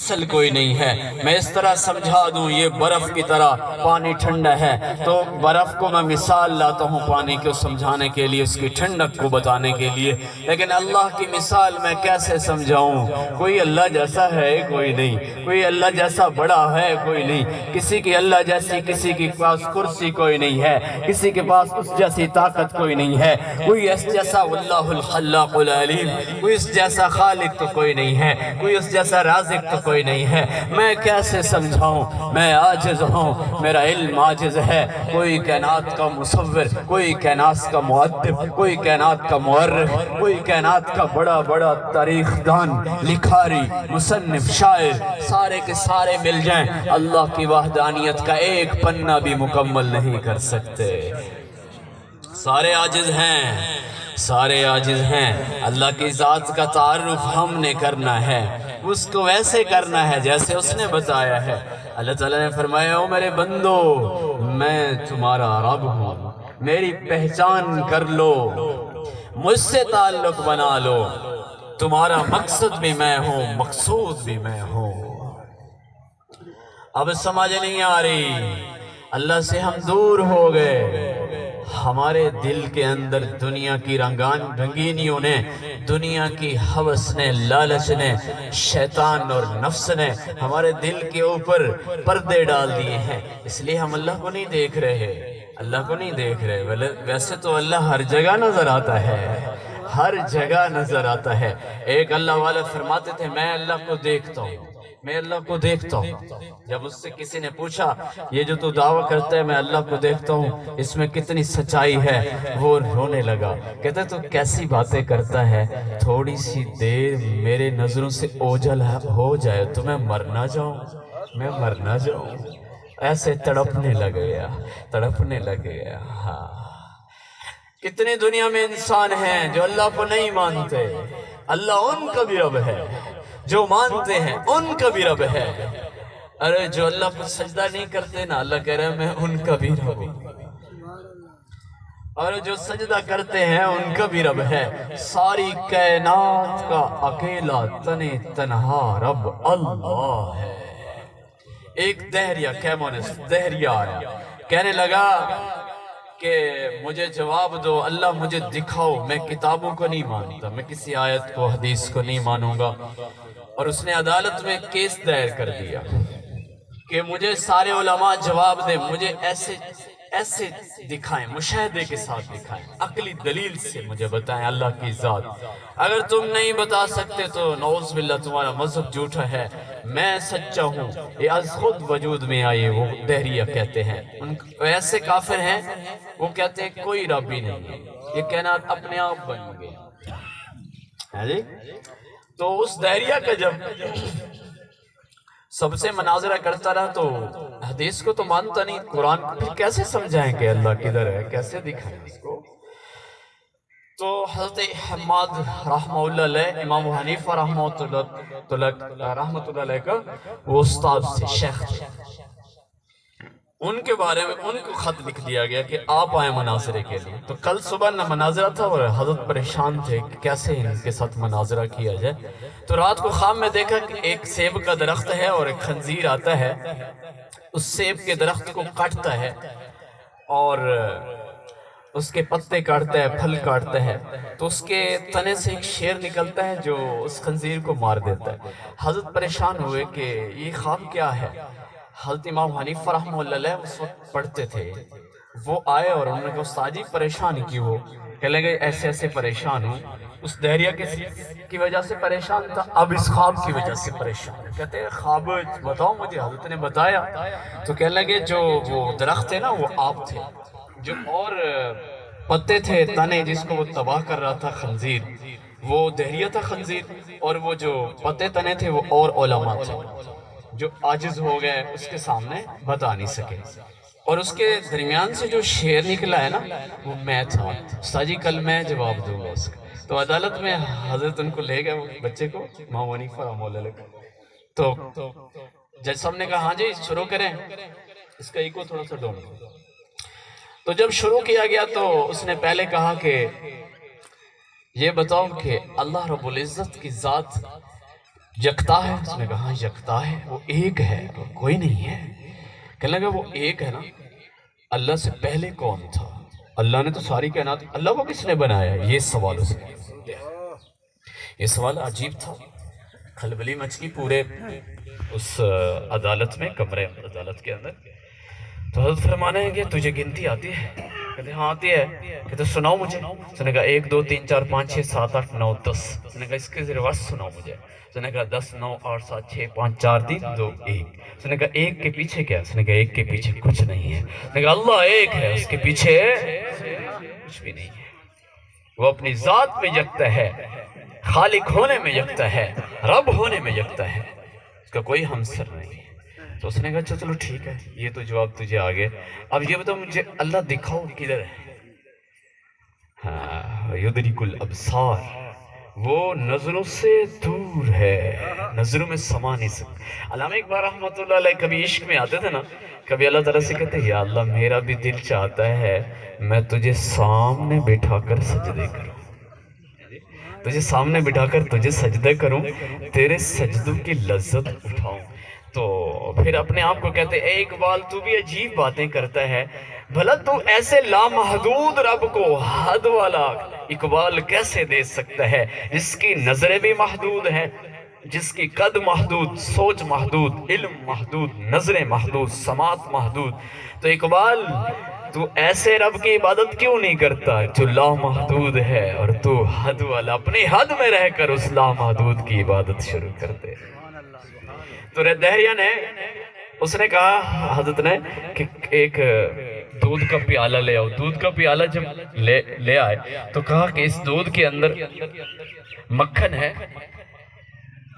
اصل کوئی نہیں ہے۔ میں اس طرح سمجھا دوں، یہ برف کی طرح پانی ٹھنڈا ہے، تو برف کو میں مثال لاتا ہوں پانی کو سمجھانے کے لیے، اس کی ٹھنڈک کو بتانے کے لیے، لیکن اللہ کی مثال میں کیسے سمجھاؤں؟ کوئی اللہ جیسا ہے کوئی نہیں، کوئی اللہ جیسا بڑا ہے کوئی نہیں، کسی کی اللہ جیسی کسی کے پاس کرسی کوئی نہیں ہے، کسی کے پاس اس جیسی طاقت کوئی نہیں ہے، کوئی اس جیسا واللہ الخلاق العلیم، کوئی اس جیسا خالق تو کوئی نہیں ہے، کوئی اس جیسا رازق تو کوئی نہیں ہے۔ میں کیسے سمجھاؤں؟ میں عاجز ہوں، میرا علم عاجز ہے۔ کوئی کائنات کا مصور، کوئی کائنات کا مؤدب، کوئی کائنات کا مورخ، کوئی کائنات کا بڑا بڑا تاریخ دان، لکھاری، مصنف، شاعر، سارے کے سارے مل جائیں، اللہ کی وحدانیت کا ایک پنہ بھی مکمل نہیں کر سکتے۔ سارے عاجز ہیں، سارے عاجز ہیں۔ اللہ کی ذات کا تعارف ہم نے کرنا ہے، اس کو ویسے کرنا ہے جیسے اس نے بتایا ہے۔ اللہ تعالیٰ نے فرمایا، او میرے بندو، میں تمہارا رب ہوں، میری پہچان کر لو، مجھ سے تعلق بنا لو، تمہارا مقصد بھی میں ہوں، مقصود بھی میں ہوں۔ اب سمجھ نہیں آ رہی، اللہ سے ہم دور ہو گئے، ہمارے دل کے اندر دنیا کی رنگینیوں نے، دنیا کی ہوس نے، لالچ نے، شیطان اور نفس نے ہمارے دل کے اوپر پردے ڈال دیے ہیں، اس لیے ہم اللہ کو نہیں دیکھ رہے، اللہ کو نہیں دیکھ رہے۔ ویسے تو اللہ ہر جگہ نظر آتا ہے، ہر جگہ نظر آتا ہے۔ ایک اللہ والے فرماتے تھے، میں اللہ کو دیکھتا ہوں، میں اللہ کو دیکھتا ہوں۔ جب اس سے کسی نے پوچھا، یہ جو تو دعویٰ کرتا ہے میں اللہ کو دیکھتا ہوں، اس میں کتنی سچائی ہے؟ وہ رونے لگا، کہتا تو کیسی باتیں کرتا ہے، تھوڑی سی دیر میرے نظروں سے اوجھل ہو جائے تو میں مر نہ جاؤں، میں مر نہ جاؤں۔ ایسے تڑپنے لگ گیا، تڑپنے لگ گیا۔ ہاں، کتنے دنیا میں انسان ہیں جو اللہ کو نہیں مانتے، اللہ ان کا بھی رب ہے، جو مانتے ہیں ان کا بھی رب ہے۔ ارے جو اللہ کو سجدہ نہیں کرتے نا، اللہ کہہ رہا ہے میں ان کا بھی رب ہوں، اور جو سجدہ کرتے ہیں ان کا بھی رب ہے۔ ساری کائنات کا اکیلا تنہا رب اللہ ہے۔ ایک دہریہ کیمونسٹ دہریہ آیا، کہنے لگا کہ مجھے جواب دو، اللہ مجھے دکھاؤ، میں کتابوں کو نہیں مانتا، میں کسی آیت کو حدیث کو نہیں مانوں گا۔ اور اس نے عدالت میں کیس دائر کر دیا کہ مجھے سارے علماء جواب دیں، مجھے ایسے دکھائیں، مشاہدے کے ساتھ دکھائیں، عقلی دلیل سے مجھے بتائیں اللہ کی ذات۔ اگر تم نہیں بتا سکتے تو نعوذ باللہ تمہارا مذہب جھوٹا ہے، میں سچا ہوں، یہ از خود وجود میں آئے۔ وہ دہریہ کہتے ہیں، ایسے کافر ہیں وہ کہتے ہیں کوئی رب ہی نہیں ہے، یہ کہنا اپنے آپ بن گئے۔ تو اس دہریہ کا جب سب سے مناظرہ کرتا رہا تو حدیث کو تو مانتا نہیں، قرآن کو پھر کیسے سمجھائیں کہ اللہ کدھر ہے، کیسے دکھائیں اس کو؟ تو حضرت حماد رحمہ اللہ علیہ، امام حنیفہ رحمۃ اللہ علیہ کا وہ استاد سے شیخ تھے، ان کے بارے میں ان کو خط لکھ دیا گیا کہ آپ آئیں مناظرے کے لیے۔ تو کل صبح نہ مناظرہ تھا اور حضرت پریشان تھے کہ کیسے ان کے ساتھ مناظرہ کیا جائے۔ تو رات کو خواب میں دیکھا کہ ایک سیب کا درخت ہے اور ایک خنزیر آتا ہے، اس سیب کے درخت کو کاٹتا ہے اور اس کے پتے کاٹتا ہے، پھل کاٹتا ہے، تو اس کے تنے سے ایک شیر نکلتا ہے جو اس خنزیر کو مار دیتا ہے۔ حضرت پریشان ہوئے کہ یہ خواب کیا ہے۔ حضرت امام حنیفہ رحمہ اللہ علیہ اس وقت پڑھتے تھے، وہ آئے اور انہوں نے کہا استاد جی پریشان کیوں ہو؟ کہنے لگے ایسے ایسے پریشان ہوں، اس دہریہ کی وجہ سے پریشان تھا، اب اس خواب کی وجہ سے پریشان ہے۔ کہتے ہیں خواب بتاؤ مجھے، حضرت نے بتایا تو کہنے لگے جو وہ درخت ہے نا وہ آپ تھے، جو اور پتے تھے تنے جس کو وہ تباہ کر رہا تھا خنزیر، وہ دہریہ تھا خنزیر، اور وہ جو پتے تنے تھے وہ اور علماء تھے جو عاجز ہو گئے، اس کے سامنے بتا نہیں سکے، اور اس کے درمیان سے جو شیر نکلا ہے نا وہ میں تھا۔ استاد جی کل میں جواب دوں گا اس کا۔ تو عدالت میں حضرت ان کو لے گئے، وہ بچے کو، امام حنیفہ رحمہ اللہ علیہ کو۔ تو جج صاحب نے کہا ہاں جی شروع کریں، اس کا ایکو تھوڑا سا ڈون۔ تو جب شروع کیا گیا تو اس نے پہلے کہا کہ یہ بتاؤ کہ اللہ رب العزت کی ذات یکتا ہے؟ اس نے کہا ہاں یکتا ہے، وہ ایک ہے اور کوئی نہیں ہے۔ کہنے لگا وہ ایک ہے نا، اللہ سے پہلے کون تھا؟ اللہ نے تو ساری کائنات، اللہ کو کس نے بنایا؟ یہ سوال اس نے کیا۔ یہ سوال عجیب تھا، کھلبلی مچ کی پورے اس عدالت میں، کمرے عدالت کے اندر۔ تو حضرت فرمانے ہیں کہ تجھے گنتی آتی ہے؟ کہتے ہاں آتی ہے۔ کہتے سناؤ مجھے۔ اس نے کہا 1 2 3 4 5 6 7 8 9 10۔ اس نے کہا اس کے ریورس سناؤ مجھے۔ اس نے کہا 10 9 8 7 6 5 4 3 2 1۔ اس نے کہا ایک کے پیچھے کیا؟ اس نے کہا ایک کے پیچھے کچھ نہیں ہے۔ اس نے کہا اللہ ایک ہے، اس کے پیچھے کچھ بھی نہیں ہے۔ وہ اپنی ذات میں یکتا ہے، خالق ہونے میں یکتا ہے، رب ہونے میں یکتا ہے، اس کا کوئی ہمسر نہیں ہے۔ تو اس نے کہا چلو ٹھیک ہے، یہ تو جواب تجھے آگے، اب یہ بتاؤ مجھے اللہ دکھاؤ کدھر ہے؟ ہاں یدرک الابصار، وہ نظروں سے دور ہے، نظروں میں سما نہیں سکتا۔ علامہ اقبال رحمۃ اللہ علیہ کبھی عشق میں آتے تھے نا، کبھی اللہ تعالیٰ سے کہتے یا اللہ میرا بھی دل چاہتا ہے میں تجھے سامنے بٹھا کر سجدے کروں، تجھے سامنے بٹھا کر تجھے سجدے کروں، تیرے سجدوں کی لذت اٹھاؤں۔ تو پھر اپنے آپ کو کہتے اے اقبال تو بھی عجیب باتیں کرتا ہے، بھلا تو ایسے لامحدود رب کو حد والا اقبال کیسے دے سکتا ہے، جس کی نظریں بھی محدود ہیں، جس کی قد محدود، سوچ محدود، علم محدود، نظریں محدود، سماعت محدود۔ تو اقبال تو ایسے رب کی عبادت کیوں نہیں کرتا جو لامحدود ہے، اور تو حد والا، اپنی حد میں رہ کر اس لامحدود کی عبادت شروع کر دے۔ تو دہریہ نے، اس نے کہا حضرت نے کہ ایک دودھ کا پیالہ لے آؤ۔ دودھ کا پیالہ جب لے آئے تو کہا کہ اس دودھ کے اندر مکھن ہے،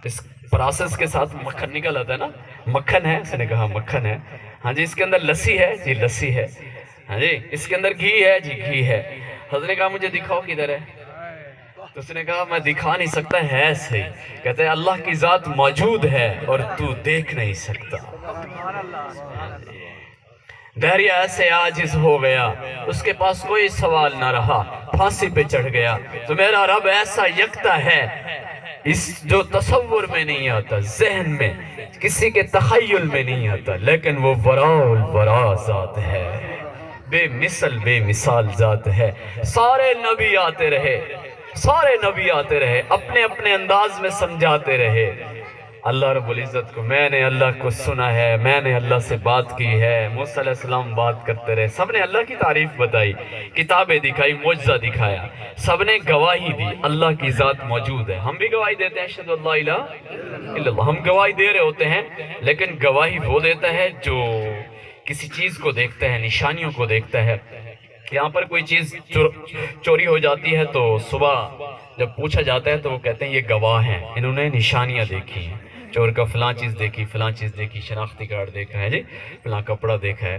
اس پروسیس کے ساتھ مکھن نکل آتا ہے نا، مکھن ہے؟ اس نے کہا مکھن ہے۔ ہاں جی اس کے اندر لسی ہے؟ جی لسی ہے۔ ہاں جی اس کے اندر گھی ہے؟ جی گھی ہے۔ حضرت نے کہا مجھے دکھاؤ کدھر ہے؟ تو اس نے کہا میں دکھا نہیں سکتا، ہے صحیح۔ کہتے ہیں اللہ کی ذات موجود ہے اور تو دیکھ نہیں سکتا۔ دہریہ ایسے عاجز ہو گیا، اس کے پاس کوئی سوال نہ رہا، پھانسی پہ چڑھ گیا۔ تو میرا رب ایسا یکتا ہے اس جو تصور میں نہیں آتا، ذہن میں کسی کے تخیل میں نہیں آتا، لیکن وہ وراء الورا ذات ہے، بے مثل بے مثال ذات ہے۔ سارے نبی آتے رہے، سارے نبی آتے رہے، اپنے اپنے انداز میں سمجھاتے رہے اللہ رب العزت کو۔ میں نے اللہ کو سنا ہے، میں نے اللہ سے بات کی ہے، موسیٰ علیہ السلام بات کرتے رہے، سب نے اللہ کی تعریف بتائی، کتابیں دکھائی، معجزہ دکھایا، سب نے گواہی دی اللہ کی ذات موجود ہے۔ ہم بھی گواہی دیتے ہیں اشہد ان لا الہ الا اللہ، ہم گواہی دے رہے ہوتے ہیں، لیکن گواہی وہ دیتا ہے جو کسی چیز کو دیکھتا ہے، نشانیوں کو دیکھتا ہے۔ یہاں پر کوئی چیز چوری ہو جاتی ہے تو صبح جب پوچھا جاتا ہے تو وہ کہتے ہیں یہ گواہ ہیں، انہوں نے نشانیاں دیکھی ہیں، چور کا فلاں چیز دیکھی، فلاں چیز دیکھی، شناختی کارڈ دیکھا ہے جی، فلاں کپڑا دیکھا ہے۔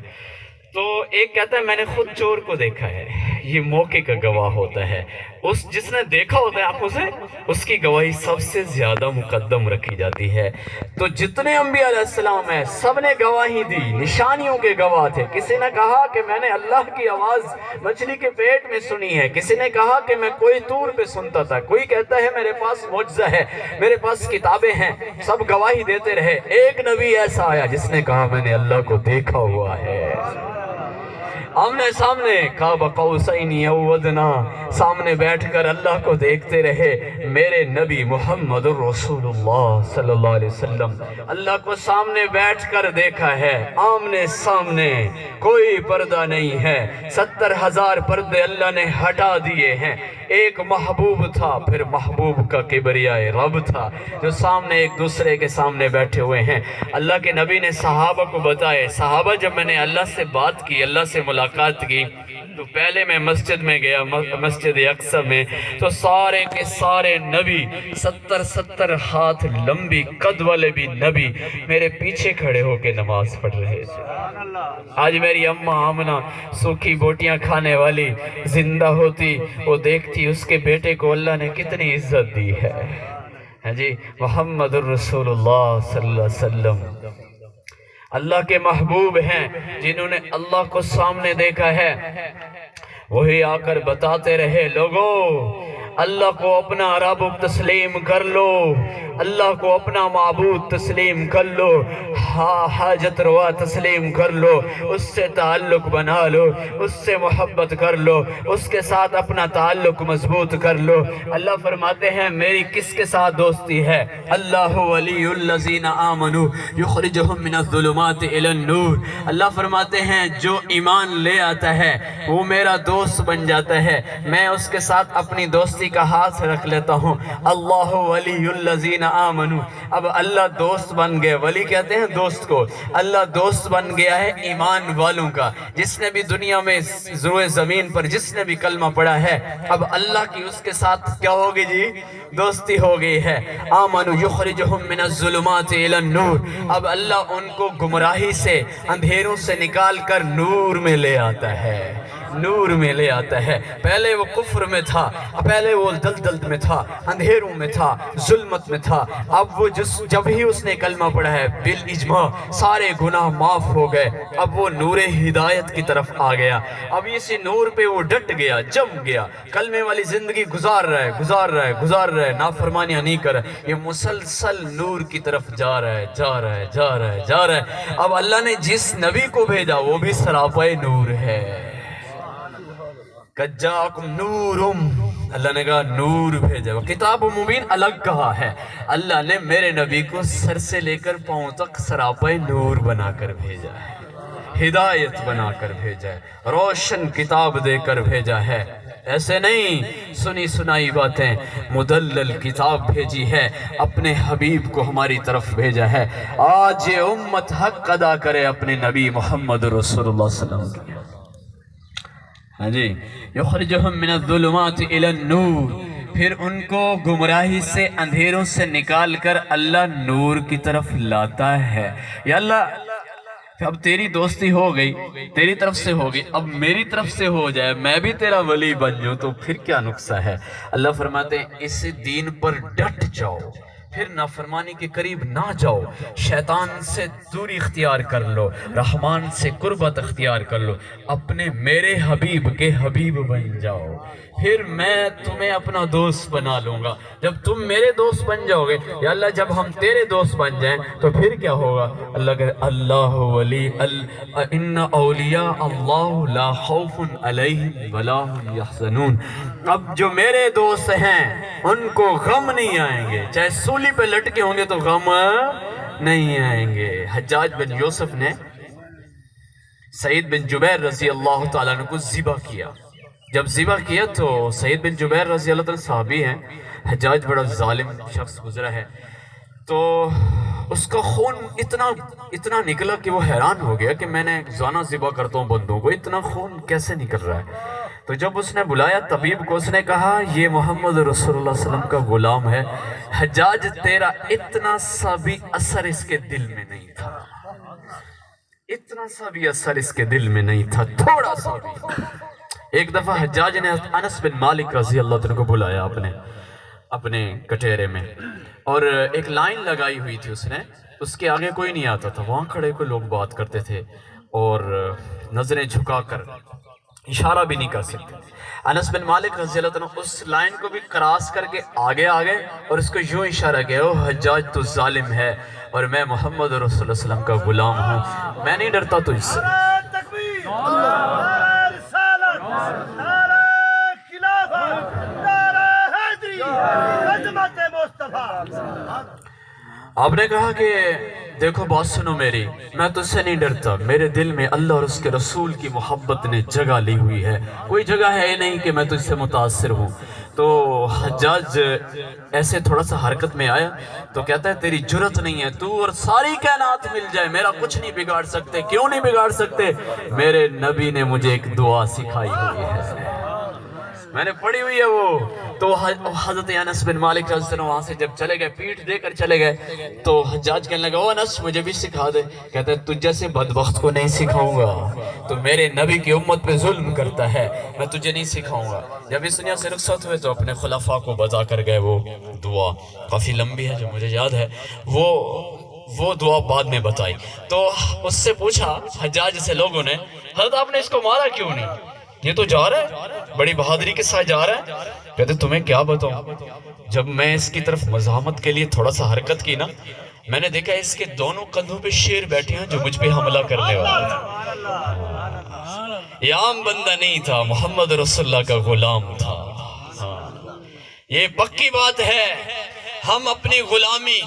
تو ایک کہتا ہے میں نے خود چور کو دیکھا ہے، یہ موقع کا گواہ ہوتا ہے، اس جس نے دیکھا ہوتا ہے آنکھوں سے، اس کی گواہی سب سے زیادہ مقدم رکھی جاتی ہے۔ تو جتنے انبیاء علیہ السلام ہیں سب نے گواہی دی، نشانیوں کے گواہ تھے۔ کسی نے کہا کہ میں نے اللہ کی آواز مچھلی کے پیٹ میں سنی ہے، کسی نے کہا کہ میں کوئی طور پہ سنتا تھا، کوئی کہتا ہے میرے پاس معجزہ ہے، میرے پاس کتابیں ہیں، سب گواہی دیتے رہے۔ ایک نبی ایسا آیا جس نے کہا میں نے اللہ کو دیکھا ہوا ہے، آمنے سامنے، قاب قوسین او ادنی، سامنے بیٹھ کر اللہ کو دیکھتے رہے۔ میرے نبی محمد الرسول اللہ صلی اللہ علیہ وسلم اللہ کو سامنے بیٹھ کر دیکھا ہے، آمنے سامنے، کوئی پردہ نہیں ہے، 70,000 پردے اللہ نے ہٹا دیے ہیں۔ ایک محبوب تھا، پھر محبوب کا کبریاء رب تھا، جو سامنے ایک دوسرے کے سامنے بیٹھے ہوئے ہیں۔ اللہ کے نبی نے صحابہ کو بتائے، صحابہ جب میں نے اللہ سے بات کی، اللہ سے ملاقات کی، تو پہلے میں مسجد میں گیا، مسجد اقصی میں، تو سارے کے سارے نبی، 70 ہاتھ لمبی قد والے بھی نبی میرے پیچھے کھڑے ہو کے نماز پڑھ رہے تھے۔ آج میری اماں آمنہ سوکھی بوٹیاں کھانے والی زندہ ہوتی، وہ دیکھتی اس کے بیٹے کو اللہ نے کتنی عزت دی ہے۔ ہاں جی محمد الرسول اللہ صلی اللہ علیہ وسلم اللہ کے محبوب ہیں، جنہوں نے اللہ کو سامنے دیکھا ہے۔ وہی آ کر بتاتے رہے لوگوں اللہ کو اپنا رب تسلیم کر لو، اللہ کو اپنا معبود تسلیم کر لو، حاجت روا تسلیم کر لو، اس سے تعلق بنا لو، اس سے محبت کر لو، اس کے ساتھ اپنا تعلق مضبوط کر لو۔ اللہ فرماتے ہیں میری کس کے ساتھ دوستی ہے؟ اللہ ولی الذین آمنوا یخرجہم من الظلمات الی النور۔ اللہ فرماتے ہیں جو ایمان لے آتا ہے وہ میرا دوست بن جاتا ہے، میں اس کے ساتھ اپنی دوستی کا ہاتھ رکھ لیتا ہوں۔ اللہ ولی الذین آمنوا، اب اللہ دوست بن گئے، ولی کہتے ہیں دوست کو، اللہ دوست بن گیا ہے ایمان والوں کا۔ جس نے بھی دنیا میں روئے زمین پر جس نے بھی کلمہ پڑھا ہے، اب اللہ کی اس کے ساتھ کیا ہوگی جی؟ دوستی ہو گئی ہے۔ آمنوا یخرجہم من الظلمات الی النور، اب اللہ ان کو گمراہی سے، اندھیروں سے نکال کر نور میں لے آتا ہے، نور میں لے آتا ہے۔ پہلے وہ کفر میں تھا، پہلے وہ دلدل میں تھا، اندھیروں میں تھا، ظلمت میں تھا، اب وہ جب ہی اس نے کلمہ پڑھا ہے بالاجماع سارے گناہ معاف ہو گئے، اب وہ نور ہدایت کی طرف آ گیا، اب اسی نور پہ وہ ڈٹ گیا، جم گیا، کلمے والی زندگی گزار رہا ہے، گزار رہا ہے، گزار رہا ہے، نافرمانیاں نہیں کر رہا ہے، یہ مسلسل نور کی طرف جا رہا ہے، جا رہا ہے، جا رہا ہے، جا رہا ہے۔ اب اللہ نے جس نبی کو بھیجا وہ بھی سراپے نور ہے۔ کجاکم نورم، اللہ نے کہا نور بھیجا، کتاب مبین الگ کہا ہے، اللہ نے میرے نبی کو سر سے لے کر پاؤں تک سراپے نور بنا کر بھیجا ہے، ہدایت بنا کر بھیجا ہے، روشن کتاب دے کر بھیجا ہے۔ ایسے نہیں سنی سنائی باتیں، مدلل کتاب بھیجی ہے، اپنے حبیب کو ہماری طرف بھیجا ہے۔ آج یہ امت حق ادا کرے اپنے نبی محمد رسول اللہ صلی اللہ علیہ وسلم کی۔ ہاں جی، یخرجہم من الظلمات الی النور، پھر ان کو گمراہی سے، اندھیروں سے نکال کر اللہ نور کی طرف لاتا ہے۔ یا اللہ اب تیری دوستی ہو گئی، تیری طرف سے ہو گئی، اب میری طرف سے ہو جائے، میں بھی تیرا ولی بن جاؤں تو پھر کیا نقصہ ہے؟ اللہ فرماتے ہیں اس دین پر ڈٹ جاؤ، پھر نافرمانی کے قریب نہ جاؤ، شیطان سے دوری اختیار کر لو، رحمان سے قربت اختیار کر لو، اپنے میرے حبیب کے حبیب بن جاؤ، پھر میں تمہیں اپنا دوست بنا لوں گا۔ جب تم میرے دوست بن جاؤ گے، یا اللہ جب ہم تیرے دوست بن جائیں تو پھر کیا ہوگا؟ اللہ کہ اللہ ولی ان اولیاء اللہ لا خوف علیہم ولا هم یحزنون، اب جو میرے دوست ہیں ان کو غم نہیں آئیں گے، چاہے سولی پہ لٹکے ہوں گے تو غم نہیں آئیں گے۔ حجاج بن یوسف نے سعید بن جبیر رضی اللہ تعالیٰ عنہ کو ذبح کیا، جب ذبح کیا تو سعید بن جبیر رضی اللہ تعالیٰ صحابی ہیں، حجاج بڑا ظالم شخص گزرا ہے، تو اس کا خون اتنا نکلا کہ وہ حیران ہو گیا کہ میں نے روزانہ ذبح کرتا ہوں بندوں کو، اتنا خون کیسے نکل رہا ہے؟ تو جب اس نے بلایا طبیب کو، اس نے کہا یہ محمد رسول اللہ صلی اللہ علیہ وسلم کا غلام ہے، حجاج تیرا اتنا سا بھی اثر اس کے دل میں نہیں تھا، اتنا سا بھی اثر اس کے دل میں نہیں تھا، تھوڑا سا بھی۔ ایک دفعہ حجاج نے انس بن مالک رضی اللہ عنہ کو بلایا اپنے کٹہرے میں، اور ایک لائن لگائی ہوئی تھی اس نے، اس کے آگے کوئی نہیں آتا تھا، وہاں کھڑے کوئی لوگ بات کرتے تھے اور نظریں جھکا کر اشارہ بھی نہیں کر سکتے۔ انس بن مالک رضی اللہ عنہ اس لائن کو بھی کراس کر کے آگے اور اس کو یوں اشارہ کیا، او حجاج تو ظالم ہے اور میں محمد رسول اللہ صلی اللہ علیہ وسلم کا غلام ہوں، میں نہیں ڈرتا تجھ سے۔ آپ نے کہا کہ دیکھو بات سنو میری، میں تجھ سے نہیں ڈرتا، میرے دل میں اللہ اور اس کے رسول کی محبت نے جگہ لی ہوئی ہے، کوئی جگہ ہے نہیں کہ میں تجھ سے متاثر ہوں۔ تو حجاج ایسے تھوڑا سا حرکت میں آیا تو کہتا ہے تیری جرت نہیں ہے، تو اور ساری کائنات مل جائے میرا کچھ نہیں بگاڑ سکتے۔ کیوں نہیں بگاڑ سکتے؟ میرے نبی نے مجھے ایک دعا سکھائی ہوئی ہے، میں نے پڑھی ہوئی ہے وہ۔ تو حضرت انس بن مالک رضی اللہ عنہ وہاں سے جب چلے گئے، پیٹھ دے کر چلے گئے، تو حجاج کہنے لگا او انس مجھے بھی سکھا دے، کہتا ہے تجھ جیسے بدبخت کو نہیں سکھاؤں گا، تو میرے نبی کی امت پہ ظلم کرتا ہے، میں تجھے نہیں سکھاؤں گا۔ جب اس دنیا سے رخصت ہوئے تو اپنے خلفاء کو بتا کر گئے، وہ دعا کافی لمبی ہے جو مجھے یاد ہے، وہ دعا بعد میں بتائی۔ تو اس سے پوچھا حجاج سے لوگوں نے، حضرت آپ نے اس کو مارا کیوں نہیں؟ یہ تو جا رہا ہے بڑی بہادری کے ساتھ جا رہا ہے. کہتے تمہیں کیا بتاؤں، جب میں اس کی طرف مزاحمت کے لیے تھوڑا سا حرکت کی نا، میں نے دیکھا اس کے دونوں کندھوں پہ شیر بیٹھے ہیں جو مجھ پہ حملہ کرنے والا تھا. یہ عام بندہ نہیں تھا، محمد رسول اللہ کا غلام تھا. یہ پکی بات ہے، ہم اپنی غلامی،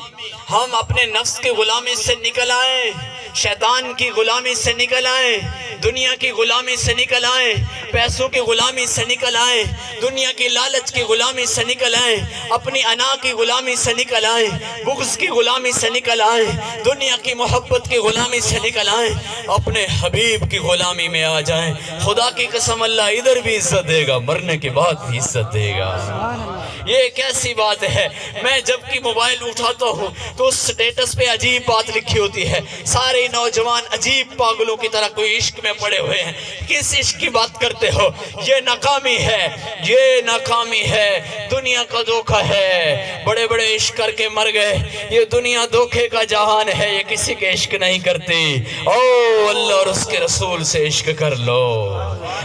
ہم اپنے نفس کی غلامی سے نکل آئیں، شیطان کی غلامی سے نکل آئیں، دنیا کی غلامی سے نکل آئیں، پیسوں کی غلامی سے نکل آئیں، دنیا کی لالچ کی غلامی سے نکل آئیں، اپنی انا کی غلامی سے نکل آئیں، بغض کی غلامی سے نکل آئیں، دنیا کی محبت کی غلامی سے نکل آئیں، اپنے حبیب کی غلامی میں آ جائیں. خدا کی قسم اللہ ادھر بھی عزت دے گا، مرنے کے بعد بھی عزت دے گا. یہ ایک ایسی بات ہے، میں جب کی موبائل اٹھاتا ہوں تو اس سٹیٹس پہ عجیب بات لکھی ہوتی ہے. سارے نوجوان عجیب پاگلوں کی طرح کوئی عشق میں پڑے ہوئے ہیں. کس عشق کی بات کرتے ہو؟ یہ ناکامی ہے، یہ ناکامی ہے، دنیا کا دھوکہ ہے. بڑے بڑے عشق کر کے مر گئے. یہ دنیا دھوکے کا جہان ہے، یہ کسی کے عشق نہیں کرتی. او اللہ اور اس کے رسول سے عشق کر لو،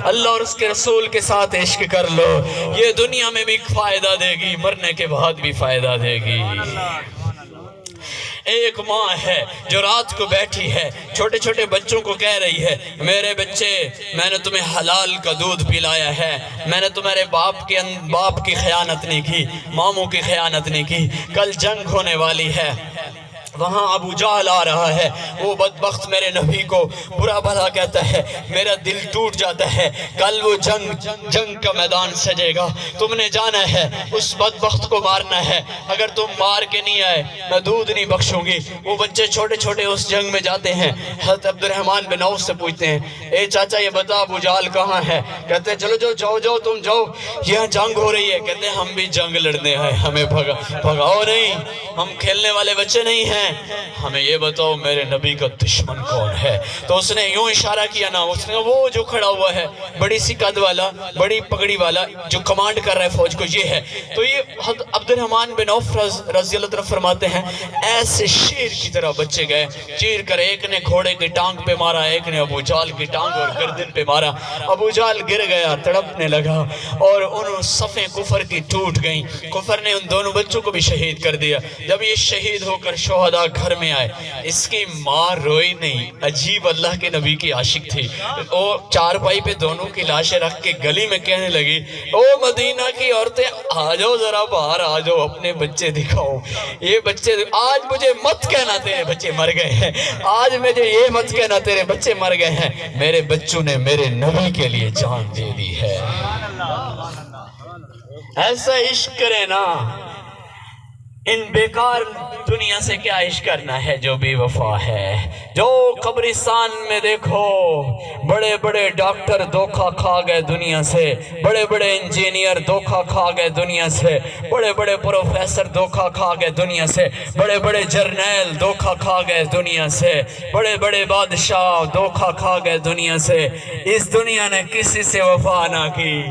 اللہ اور اس کے رسول کے ساتھ عشق کر لو. یہ دنیا میں بھی فائدہ دے گی، مرنے کے بعد بھی فائدہ دے گی. ایک ماں ہے جو رات کو بیٹھی ہے، چھوٹے چھوٹے بچوں کو کہہ رہی ہے، میرے بچے میں نے تمہیں حلال کا دودھ پلایا ہے، میں نے تمہارے باپ کی خیانت نہیں کی، ماموں کی خیانت نہیں کی. کل جنگ ہونے والی ہے، وہاں ابو جہل آ رہا ہے، وہ بدبخت میرے نبی کو برا بھلا کہتا ہے، میرا دل ٹوٹ جاتا ہے. کل وہ جنگ کا میدان سجے گا، تم نے جانا ہے اس بدبخت کو مارنا ہے. اگر تم مار کے نہیں آئے میں دودھ نہیں بخشوں گی. وہ بچے چھوٹے چھوٹے اس جنگ میں جاتے ہیں. حضرت عبد الرحمن بن عوف سے پوچھتے ہیں، اے چاچا یہ بتا ابو جہل کہاں ہے؟ کہتے ہیں چلو جاؤ تم جاؤ، یہاں جنگ ہو رہی ہے. کہتے ہیں ہم بھی جنگ لڑنے آئے، ہمیں بھگاؤ نہیں، ہم کھیلنے والے بچے نہیں ہیں، ہمیں یہ بتاؤ میرے نبی کا دشمن کون ہے. تو اس نے یوں اشارہ کیا نا، اس نے وہ جو کھڑا ہوا ہے بڑی سی قد والا، بڑی پگڑی والا، جو کمانڈ کر رہا ہے فوج کو، یہ ہے. تو یہ عبد الرحمن بن عوف رضی اللہ عنہ فرماتے ہیں، ایسے شیر کی طرح بچے گئے چیر کر. ایک نے گھوڑے کی ٹانگ پہ مارا، ایک نے ابو جہل کی ٹانگ اور گردن پہ مارا. ابو جہل گر گیا، تڑپنے لگا، اور ان صفیں کفر کی ٹوٹ گئیں. کفر نے ان دونوں بچوں کو بھی شہید کر دیا. جب یہ شہید ہو کر شہداء گھر میں آئے، اس کی ماں روئی نہیں. عجیب، اللہ کے نبی کی عاشق تھی. وہ چارپائی پہ دونوں کی لاشیں رکھ کے گلی میں کہنے لگی، او مدینہ کی عورتیں آ جاؤ، ذرا باہر آ جاؤ، اپنے بچے دکھاؤ. یہ بچے آج مجھے مت کہنا تیرے بچے مر گئے ہیں، آج مجھے یہ مت کہنا تیرے بچے مر گئے ہیں. میرے بچوں نے میرے نبی کے لیے جان دے دی ہے. ایسا عشق کرے نا، ان بیکار دنیا سے کیا عشق کرنا ہے جو بے وفا ہے. جو قبرستان میں دیکھو بڑے بڑے ڈاکٹر دھوکہ کھا گئے دنیا سے، بڑے بڑے انجینئر دھوکہ کھا گئے دنیا سے، بڑے بڑے پروفیسر دھوکہ کھا گئے دنیا سے، بڑے بڑے جرنیل دھوکہ کھا گئے دنیا سے، بڑے بڑے بادشاہ دھوکہ کھا گئے دنیا سے. اس دنیا نے کسی سے وفا نہ کی.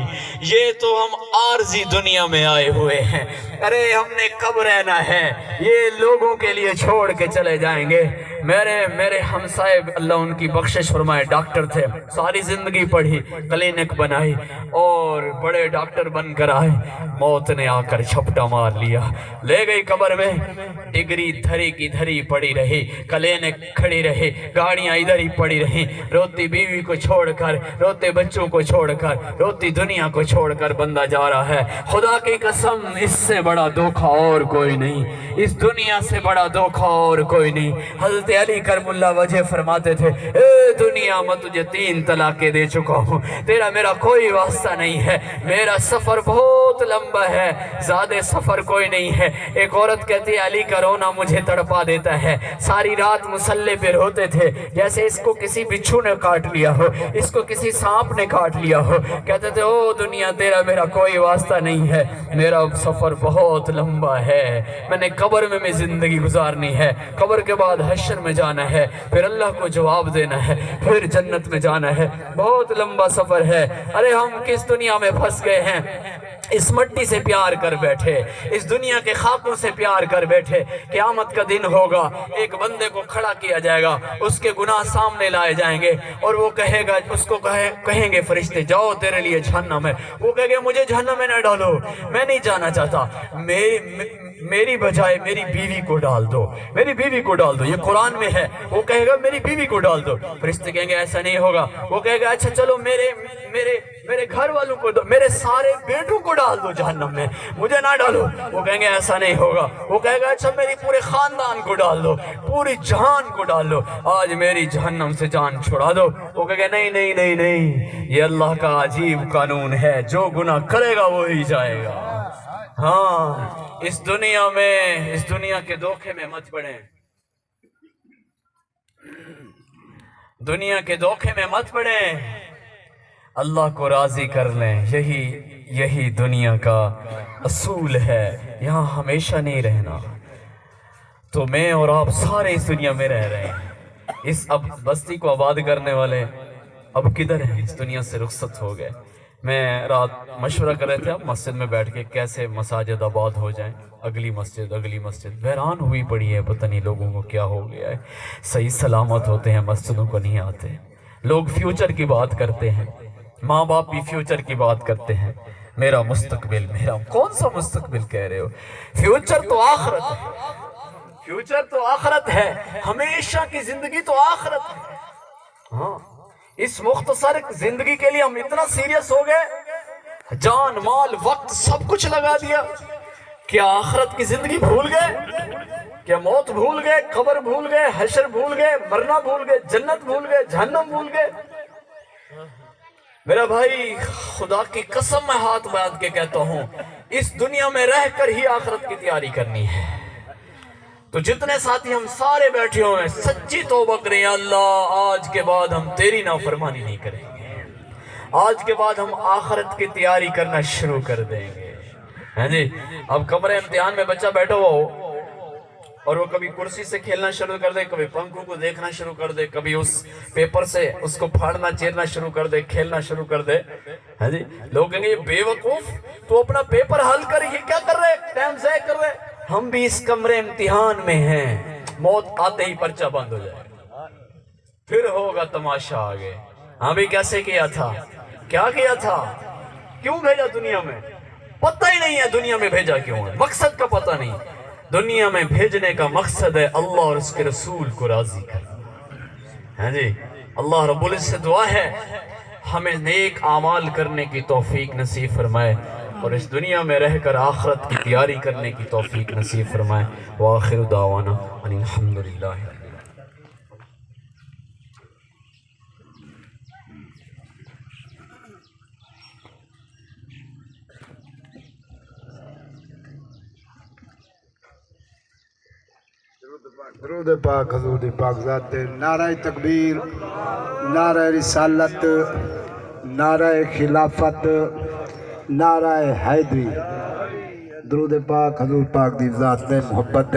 یہ تو ہم عارضی دنیا میں آئے ہوئے ہیں. ارے ہم نے کب رہنا ہے؟ یہ لوگوں کے لیے چھوڑ کے چلے جائیں گے. میرے ہمسائے اللہ ان کی بخشش فرمائے ڈاکٹر تھے، ساری زندگی پڑھی، کلینک بنائی اور بڑے ڈاکٹر بن کر آئے. موت نے آ کر جھپٹا مار لیا، لے گئی قبر میں. ڈگری دھری کی دھری پڑی رہی، کلینک کھڑی رہی، گاڑیاں ادھر ہی پڑی رہی. روتی بیوی کو چھوڑ کر، روتے بچوں کو چھوڑ کر، روتی دنیا کو چھوڑ کر بندہ جا رہا ہے. خدا کی قسم اس سے بڑا دھوکہ اور کوئی نہیں، اس دنیا سے بڑا دھوکہ اور کوئی نہیں. حضرت علی کرم اللہ وجہ فرماتے تھے، اے دنیا میں تجھے 3 طلاقیں دے چکا ہوں، تیرا میرا کوئی واسطہ نہیں ہے، میرا سفر بہت لمبا ہے، زیادہ سفر کوئی نہیں ہے. ایک عورت کہتی ہے، علی کا رونا مجھے تڑپا دیتا ہے. ساری رات مصلے پہ روتے تھے جیسے اس کو کسی بچھو نے کاٹ لیا ہو، اس کو کسی سانپ نے کاٹ لیا ہو. کہتے تھے، او دنیا تیرا میرا کوئی واسطہ نہیں ہے، میرا سفر بہت لمبا ہے، میں نے قبر میں زندگی گزارنی ہے، قبر کے بعد حشر حشر میں جانا ہے، پھر اللہ کو جواب دینا ہے، پھر جنت میں جانا ہے۔ بہت لمبا سفر ہے۔ ارے ہم کس دنیا میں پھنس گئے ہیں، اس مٹی سے پیار کر بیٹھے، اس دنیا کے خاکوں سے پیار کر بیٹھے۔ قیامت کا دن ہوگا، ایک بندے کو کھڑا کیا جائے گا، اس کے گناہ سامنے لائے جائیں گے، اور وہ کہے گا، اس کو کہیں گے فرشتے جاؤ تیرے لیے جہنم ہے۔ وہ کہے گا مجھے جہنم میں نہ ڈالو، میں نہیں جانا چاہتا، میری بجائے میری بیوی کو ڈال دو، میری بیوی کو ڈال دو، یہ قرآن میں ہے۔ وہ کہے گا میری بیوی کو ڈال دو، فرشتے کہیں گے ایسا نہیں ہوگا۔ وہ کہے گا اچھا چلو میرے گھر والوں کو دو، میرے سارے بیٹوں کو ڈال دو جہنم میں، مجھے نہ ڈالو۔ وہ کہیں گے ایسا نہیں ہوگا۔ وہ کہے گا اچھا میری پورے خاندان کو ڈال دو، پوری جہان کو ڈال دو، آج میری جہنم سے جان چھڑا دو۔ وہ کہے گا نہیں نہیں نہیں نہیں، یہ اللہ کا عجیب قانون ہے، جو گناہ کرے گا وہی جائے گا۔ ہاں، اس دنیا کے دھوکے میں مت پڑیں، دنیا کے دھوکے میں مت پڑیں، اللہ کو راضی کر لیں، یہی دنیا کا اصول ہے، یہاں ہمیشہ نہیں رہنا۔ تو میں اور آپ سارے اس دنیا میں رہ رہے ہیں، اس اب بستی کو آباد کرنے والے اب کدھر ہیں، اس دنیا سے رخصت ہو گئے۔ میں رات مشورہ کر رہے تھے اب مسجد میں بیٹھ کے کیسے مساجد آباد ہو جائیں، اگلی مسجد ویران ہوئی پڑی ہے، پتہ نہیں لوگوں کو کیا ہو گیا ہے، صحیح سلامت ہوتے ہیں مسجدوں کو نہیں آتے۔ لوگ فیوچر کی بات کرتے ہیں، ماں باپ بھی فیوچر کی بات کرتے ہیں، میرا مستقبل، کون سا مستقبل کہہ رہے ہو؟ فیوچر تو آخرت ہے، فیوچر تو آخرت ہے، ہمیشہ کی زندگی تو آخرت ہے۔ ہاں، اس مختصر زندگی کے لیے ہم اتنا سیریس ہو گئے، جان مال وقت سب کچھ لگا دیا، کیا آخرت کی زندگی بھول گئے؟ کیا موت بھول گئے، قبر بھول گئے، حشر بھول گئے، مرنا بھول گئے، جنت بھول گئے، جہنم بھول گئے؟ میرا بھائی خدا کی قسم میں ہاتھ باندھ کے کہتا ہوں، اس دنیا میں رہ کر ہی آخرت کی تیاری کرنی ہے۔ تو جتنے ساتھی ہم سارے بیٹھے ہوئے ہیں، سچی توبہ کریں، یا اللہ آج کے بعد ہم تیری نافرمانی نہیں کریں گے، آج کے بعد ہم آخرت کی تیاری کرنا شروع کر دیں گے۔ ہاں جی، اب کمرے امتحان میں بچہ بیٹھا ہوا ہو اور وہ کبھی کرسی سے کھیلنا شروع کر دے، کبھی پنکھوں کو دیکھنا شروع کر دے، کبھی اس پیپر سے اس کو پھاڑنا چیرنا شروع کر دے، کھیلنا شروع کر دے، ہاں جی، لوگ کہیں گے یہ بے وقوف، تو اپنا پیپر حل کر، یہ کیا کر رہے، ٹائم ضائع کر رہے۔ ہم بھی اس کمرے امتحان میں ہیں، موت آتے ہی پرچہ بند ہو جائے، پھر ہوگا تماشا آگے۔ ہاں بھی کیسے کیا تھا، کیا کیا تھا، کیوں بھیجا دنیا میں، پتہ ہی نہیں ہے دنیا میں بھیجا کیوں ہے، مقصد کا پتہ نہیں۔ دنیا میں بھیجنے کا مقصد ہے اللہ اور اس کے رسول کو راضی کرنا۔ ہاں جی، اللہ رب العزت سے دعا ہے ہمیں نیک اعمال کرنے کی توفیق نصیب فرمائے، اور اس دنیا میں رہ کر آخرت کی تیاری کرنے کی توفیق نصیب فرمائے۔ وآخر دعوانا ان الحمدللہ۔ درود پاک حضور دی پاک ذات دے، نعرہ تکبیر، نعرہ رسالت، نعرہ خلافت، نعرہ حیدری، درود پاک حضور پاک دی ذات دے، محبت دے